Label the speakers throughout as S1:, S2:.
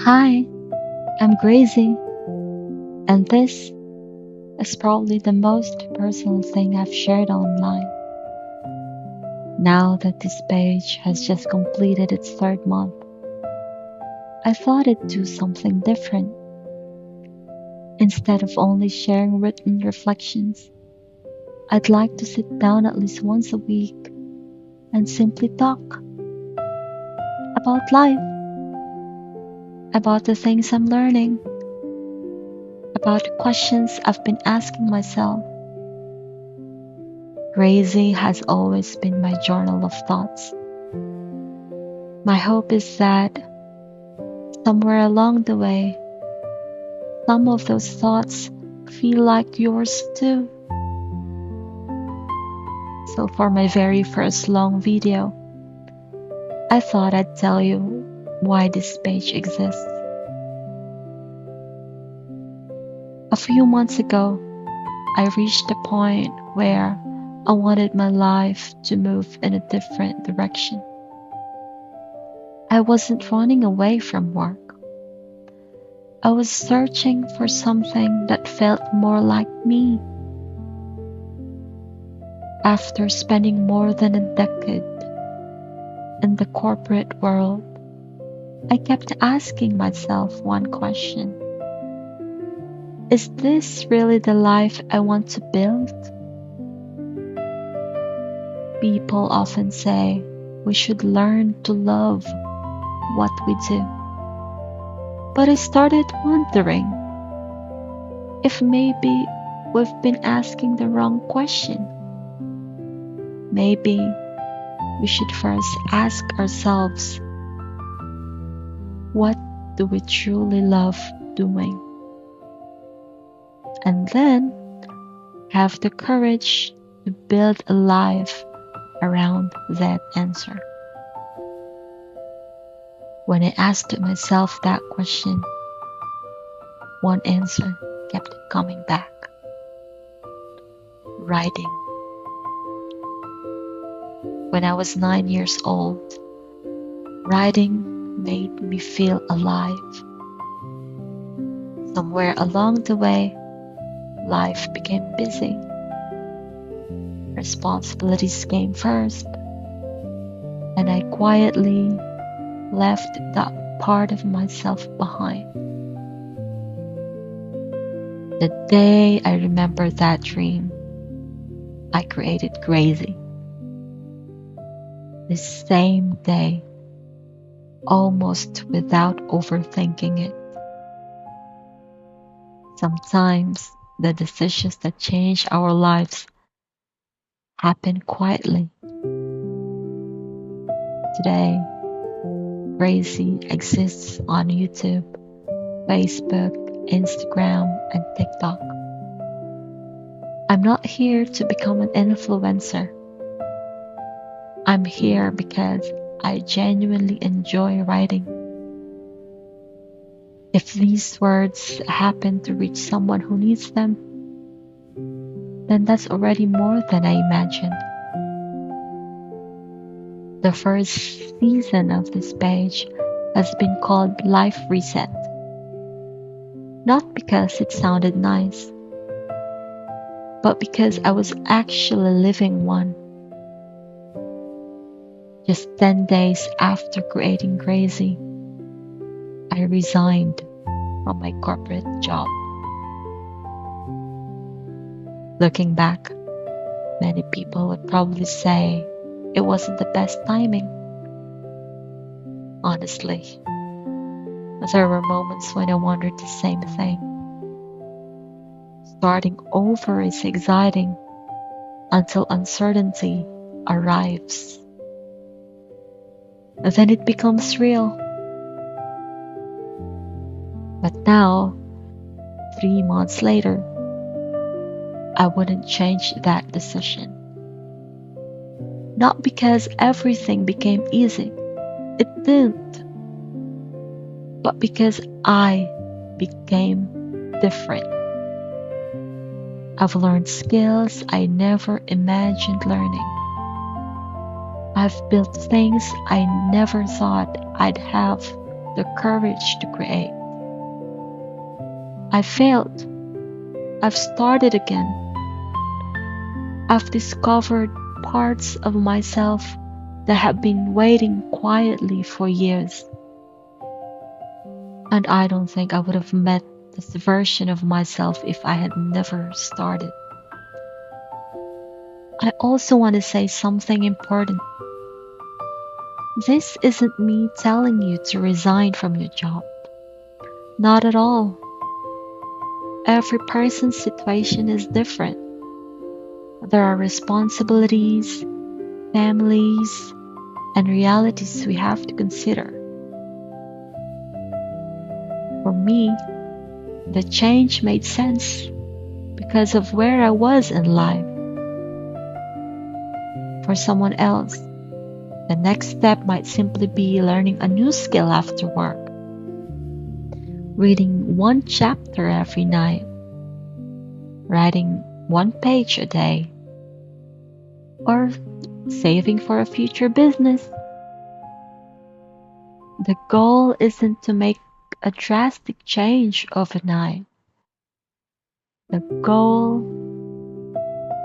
S1: Hi, I'm Grazi, and this is probably the most personal thing I've shared online. Now that this page has just completed its third month, I thought I'd do something different. Instead of only sharing written reflections, I'd like to sit down at least once a week and simply talk about life, about the things I'm learning, about the questions I've been asking myself. Grazi has always been my journal of thoughts. My hope is that somewhere along the way, some of those thoughts feel like yours too. So, for my very first long video, I thought I'd tell you why this page exists. A few months ago, I reached a point where I wanted my life to move in a different direction. I wasn't running away from work. I was searching for something that felt more like me. After spending more than a decade in the corporate world, I kept asking myself one question. Is this really the life I want to build? People often say we should learn to love what we do. But I started wondering if maybe we've been asking the wrong question. Maybe we should first ask ourselves, what do we truly love doing? And then have the courage to build a life around that answer. When I asked myself that question, one answer kept coming back. Writing. When I was 9 years old, writing made me feel alive. Somewhere along the way, life became busy. Responsibilities came first, and I quietly left that part of myself behind. The day I remember that dream, I created Grazi. The same day, almost without overthinking it. Sometimes the decisions that change our lives happen quietly. Today, Grazi exists on YouTube, Facebook, Instagram, and TikTok. I'm not here to become an influencer. I'm here because I genuinely enjoy writing. If these words happen to reach someone who needs them, then that's already more than I imagined. The first season of this page has been called Life Reset. Not because it sounded nice, but because I was actually living one. Just 10 days after creating Grazi, I resigned from my corporate job. Looking back, many people would probably say it wasn't the best timing. Honestly, there were moments when I wondered the same thing. Starting over is exciting until uncertainty arrives. And then it becomes real. But now, 3 months later, I wouldn't change that decision. Not because everything became easy, it didn't. But because I became different. I've learned skills I never imagined learning. I've built things I never thought I'd have the courage to create. I failed. I've started again. I've discovered parts of myself that have been waiting quietly for years. And I don't think I would have met this version of myself if I had never started. I also want to say something important. This isn't me telling you to resign from your job. Not at all. Every person's situation is different. There are responsibilities, families, and realities we have to consider. For me, the change made sense because of where I was in life. For someone else, the next step might simply be learning a new skill after work, reading one chapter every night, writing one page a day, or saving for a future business. The goal isn't to make a drastic change overnight. The goal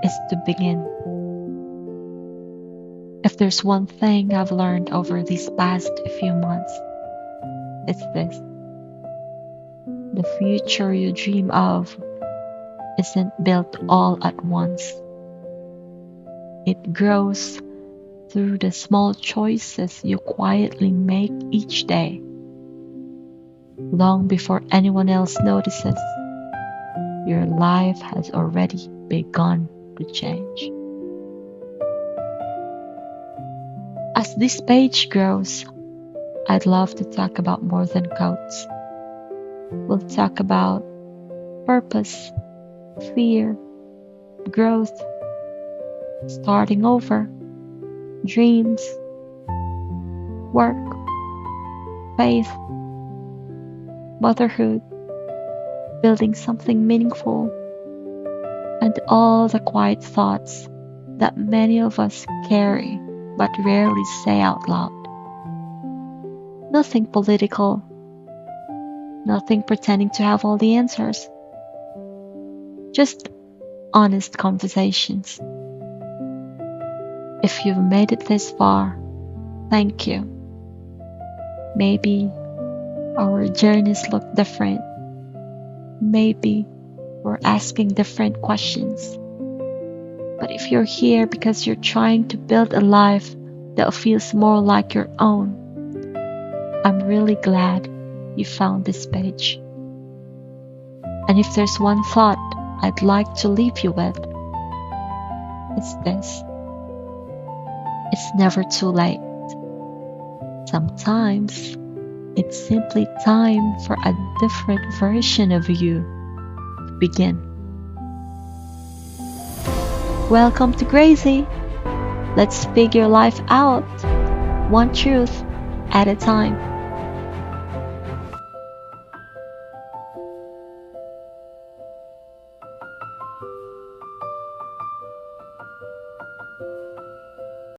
S1: is to begin. If there's one thing I've learned over these past few months, it's this. The future you dream of isn't built all at once. It grows through the small choices you quietly make each day, long before anyone else notices. Your life has already begun to change. As this page grows, I'd love to talk about more than quotes. We'll talk about purpose, fear, growth, starting over, dreams, work, faith, motherhood, building something meaningful, and all the quiet thoughts that many of us carry but rarely say out loud. Nothing political, nothing pretending to have all the answers. Just honest conversations. If you've made it this far, thank you. Maybe our journeys look different. Maybe we're asking different questions. But if you're here because you're trying to build a life that feels more like your own, I'm really glad you found this page. And if there's one thought I'd like to leave you with, it's this. It's never too late. Sometimes it's simply time for a different version of you to begin. Welcome to Grazi. Let's figure life out, one truth at a time.